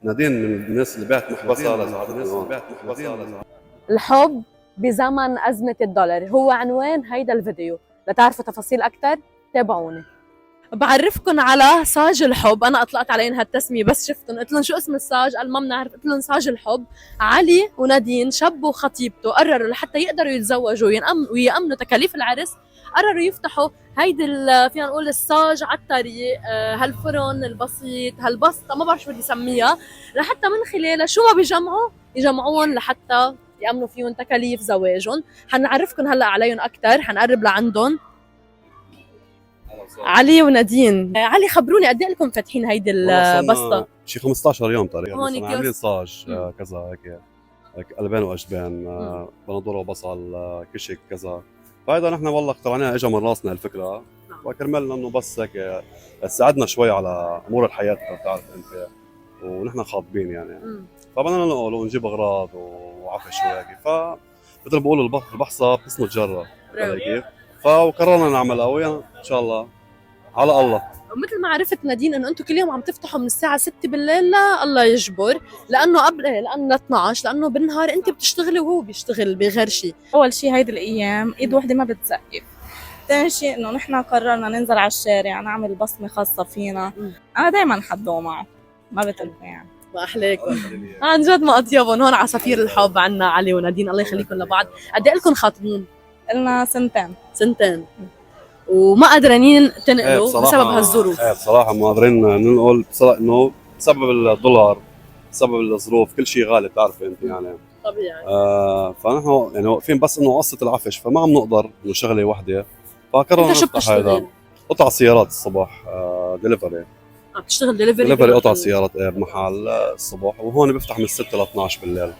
نادين من الناس اللي بعت محبسها لزعلتني. الحب بزمن أزمة الدولار هو عنوان هيدا الفيديو. لتعرفوا تفاصيل أكتر تابعوني. بعرفكم على صاج الحب. أنا أطلقت عليهم هالتسمية بس شفتهم قلت لهم شو اسم الصاج؟ قال ما بنعرف. قلت لهم صاج الحب. علي ونادين شاب وخطيبته قرروا لحتى يقدروا يتزوجوا ويأمنوا تكاليف العرس قرروا يفتحوا هيدي فينا نقول الصاج على الطريق، هالفرن البسيط هالبسطة ما بعرف شو بدي اسميها، لحتى من خلالها شو ما بيجمعوا يجمعون لحتى يأمنوا فيهم تكاليف زواجهم. حنعرفكم هلا عليهم أكتر، حنقرب لعندهم. علي ونادين. علي خبروني قد ايه لكم فاتحين هيدي البسطة؟ شي 15 يوم تقريبا. هون عاملين صاج كذا هيك البان واجبان، بندور وبصل، كشك كذا. فهيدا نحن والله اخترعناها، اجى من راسنا الفكره وكرمالنا انه بس هيك تساعدنا شوي على امور الحياه بتعرف انت، ونحن خاطبين يعني. فبدنا ننقل ونجيب اغراض وعفش وهيك. مثل ما بقولوا البحصه بتسند جره كيف. فقررنا نعملها ويا ان شاء الله على الله. ومثل ما عرفت نادين انه انتم كل يوم عم تفتحوا من الساعه 6 بالليل، لا الله يجبر، لانه قبل لانه 12، لانه بالنهار انت بتشتغلي وهو بيشتغل بغير شيء. اول شيء هيدي الايام ايد وحده ما بتسقف. ثاني شيء انه نحن قررنا ننزل على الشارع نعمل بصمه خاصه فينا. انا دائما حدو معه ما بتلقى يعني. ما احلاكم عن جد، ما اطيبهم. هون عصافير الحب عنا علي ونادين، الله يخليكم لبعض. قد ايه لكم خاطبين؟ قلنا سنتين وما قادرين تنقلوا بسبب هالظروف. بصراحه ما قادرين ننقل انه بسبب الدولار، بسبب الظروف، كل شيء غالي بتعرفي انت يعني طبيعي. فنحن يعني واقفين بس انه قصه العفش، فما عم نقدر انه شغله وحده. فقررنا نفتح هذا قطع سيارات الصبح، دليفري. بتشتغل دليفري قطع سيارات بمحل الصبح، وهون بفتح من 6 ل 12 بالليل.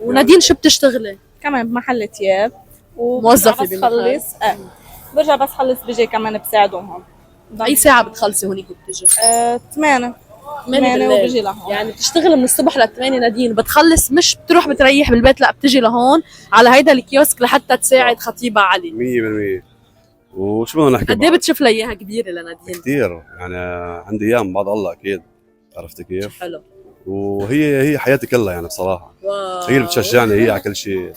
ونادين شو بتشتغلي؟ كمان بمحل ثياب موظفه بس خلص. برجع بس خلص بيجي كمان بساعدهم. اي ساعه بتخلصي هونيك وبتجي؟ 8 وبيجي لهون. يعني بتشتغل من الصبح ل8 نادين، بتخلص مش بتروح بتريح بالبيت، لا بتجي لهون على هيدا الكيوسك لحتى تساعد خطيبها علي. 100%. وشو بدنا نحكي؟ قد ايه بتشوف لها اياها كبيره لنادين؟ كثير يعني، عندي ايام بعد الله اكيد. عرفتي كيف؟ حلو. وهي حياتي كلها يعني بصراحه. هي اللي بتشجعني، هي على كل شيء.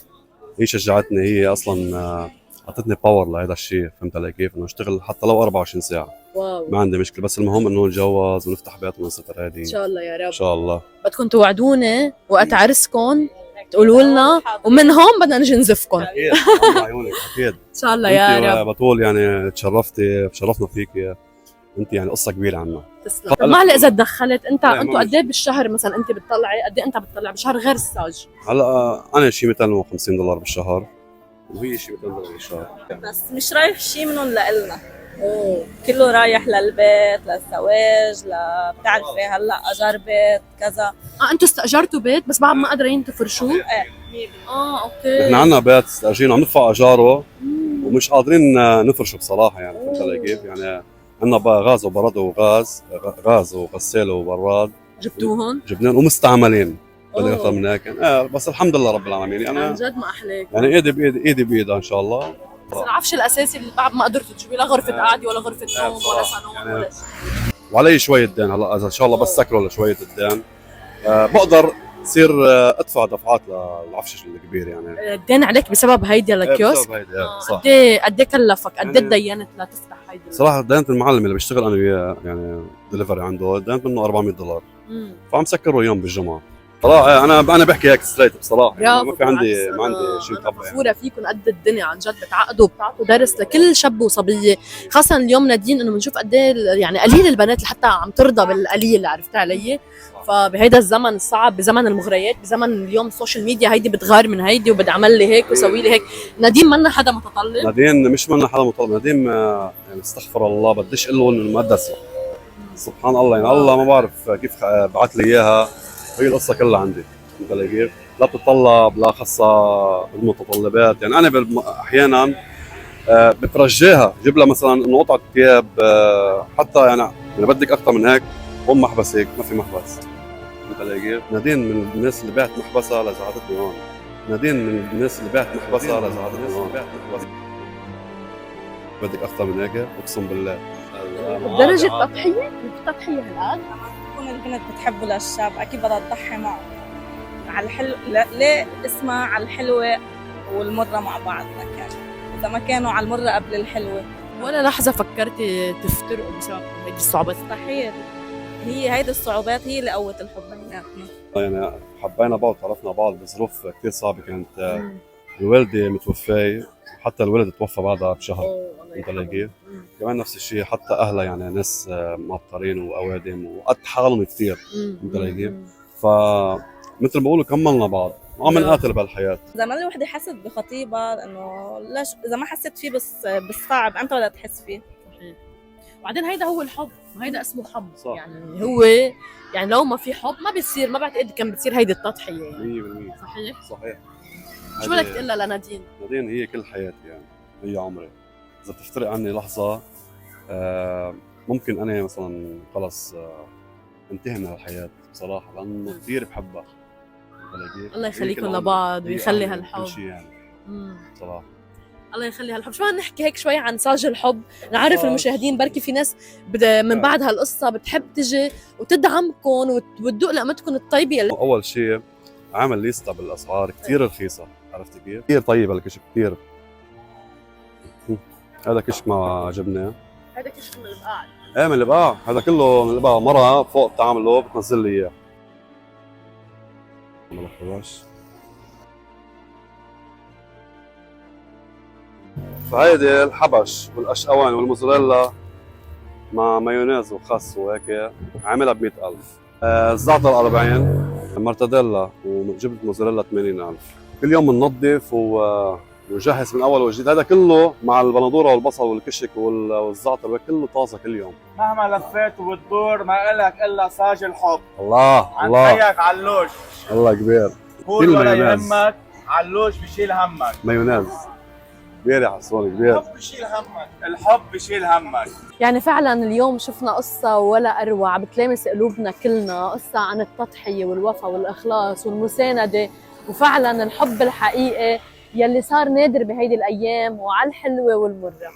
هي شجعتني، هي اصلا اعطتني باور لهذا الشيء. فهمت علي كيف؟ انه اشتغل حتى لو 24 ساعه. واو. ما عندي مشكله، بس المهم انه نتجوز ونفتح بيت ونستر هذه ان شاء الله يا رب. ان شاء الله. بدكم توعدوني وقت عرسكم تقولوا لنا، ومن هون بدنا نجي نزفكم. اكيد عيونك اكيد ان شاء الله يا رب. بطول يعني تشرفنا فيك. انت يعني قصه كبيره عنا. تسلم. طب معلش اذا تدخلت انتوا قد ايه بالشهر مثلا انت بتطلعي؟ قد ايه انت بتطلع بالشهر غير الساج؟ هلا انا شيء $250 بالشهر، وهي شيء $200 بالشهر. بس مش رايح شيء منهم لإلنا. كله رايح للبيت، للزواج، بتعرفي هلا اجار بيت كذا. انتوا استاجرتوا بيت بس بعد ما قادرين تفرشوه؟ ايه. اوكي. نحن عندنا بيت استاجرينه عم ندفع اجاره ومش قادرين نفرشه بصراحه يعني. فهمت علي كيف؟ يعني عندنا غاز وبراد غاز وغساله وبراد جبتوهم؟ جبناهم ومستعملين. بدي اكثر من هيك بس الحمد لله رب العالمين. يعني عن جد ما احلاك. يعني ايدي بايدها ان شاء الله. بس العفش الاساسي اللي بعد ما قدرتوا تجيبوا لا غرفه قعده ولا غرفه نوم ولا صالون يعني ولا شيء. وعلي شويه دين. هلا اذا ان شاء الله بس سكروا شويه الدين بقدر تصير ادفع دفعات للعفش الكبير يعني. الدين عليك بسبب هيدي الكيوسك؟ بسبب هيدي صح. قد ايه كلفك؟ قد ايه تدينت لتفتح هيدي؟ صراحه دينت المعلم اللي بشتغل انا وياه يعني دليفري عنده، دينت منه $400. فعم سكره يوم بالجمعه. صراحه انا بحكي هيك ستريت بصراحه يعني. ما عندي شيء طبعا. فخوره فيكم قد الدنيا عن جد. بتعقدوا وبتعطوا درس لكل شاب وصبيه، خاصه اليوم نادين انه بنشوف قد ايه يعني قليل البنات اللي حتى عم ترضى بالقليل. عرفت علي؟ فبهيدا الزمن الصعب، بزمن المغريات، بزمن اليوم السوشيال ميديا، هيدي بتغار من هيدي وبدي اعمل لي هيك وسوي لي هيك. نادين منا حدا متطلب؟ نادين مش منا حدا متطلب. نادين يعني استغفر الله بديش اقول له المقدسه. سبحان الله يعني. الله ما بعرف كيف بعث لي اياها. هي القصه كلها عندي. فهمت علي كيف؟ لا بتطلب لا خاصه بالمتطلبات يعني. انا احيانا بترجاها جيب لها مثلا انه قطعه ثياب حتى يعني بدك اكثر من هيك هم محبسك ما في محبس. فهمت علي كيف؟ نادين من الناس اللي بعت محبسها لزعلتني هون. نادين من الناس اللي بعت محبسها لزعلتني هون. بدك اكثر من هيك اقسم بالله. بدرجه تضحيه؟ تضحيه هالقد؟ يكون البنت بتحبه للشاب اكيد بدها تضحي معه على الحلو. ليه اسمها على الحلوه والمره مع بعض؟ كان اذا ما كانوا على المره قبل الحلوه. ولا لحظة فكرتي تفترقوا بسبب هيدي الصعوبات؟ مستحيل. هي هيدي الصعوبات هي اللي قوت الحب بيناتنا. يعني حبينا بعض وتعرفنا بعض بظروف كثير صعبه كانت. الوالده متوفايه، حتى الولد توفى بعدها بشهر. انت كيف؟ كمان نفس الشيء، حتى اهلها يعني ناس معطرين واوادم وقد حالهم كثير. انت كيف؟ ف مثل ما بقولوا كملنا بعض وعم نقاتل بهالحياه. اذا ما الوحده حست بخطيبها انه ليش اذا ما حست فيه بالصعب انت بدها تحس فيه. صحيح. وبعدين هيدا هو الحب، هيدا اسمه حب. صح. يعني هو يعني لو ما في حب ما بيصير، ما بعتقد كان بتصير هيدي التضحيه يعني. 100% صحيح. صحيح. شو بدك تقول لها لنادين؟ نادين هي كل حياتي، يعني هي عمري. اذا بتفترق عني لحظه ممكن انا مثلا خلص انتهي من الحياه بصراحه، لانه كثير بحبها. الله يخليكم لبعض ويخلي هالحب. كل شيء يعني بصراحه. الله يخلي هالحب. شو بدنا نحكي هيك شوي عن صاج الحب، نعرف المشاهدين بركي في ناس من بعد هالقصه بتحب تجي وتدعمكم وتدوق لقمتكم الطيبه. اول شيء عامل ليستا بالاسعار كثير رخيصه، عرفت كيف؟ كثير طيب هالكشك كثير. هذا كشك مع جبنه. هذا كشك من البقاع. ايه من البقاع، هذا كله من البقاع. مره فوق بتعمله بتنزل لي اياه. فهيدي الحبش والاشقوان والموزاريلا مع مايونيز وخس وهيك عاملها ب 100,000. الزعتر 40، مرتديلا وجبنه موزاريلا 80,000. كل يوم بننظف ونجهز من اول وجديد. هذا كله مع البندوره والبصل والكشك والزعتر كله طازه كل يوم. مهما لفيت وبتدور ما إلك الا صاج الحب. الله عن الله خيك علوش. الله كبير. قول ولا يهمك، علوش بشيل همك. مايونيز كبير يا حسون كبير. الحب بشيل همك، الحب بشيل همك. يعني فعلا اليوم شفنا قصة ولا أروع بتلامس قلوبنا كلنا، قصة عن التضحية والوفاء والإخلاص والمساندة، وفعلا الحب الحقيقي يلي صار نادر بهيدي الأيام وعلى الحلوة والمرة.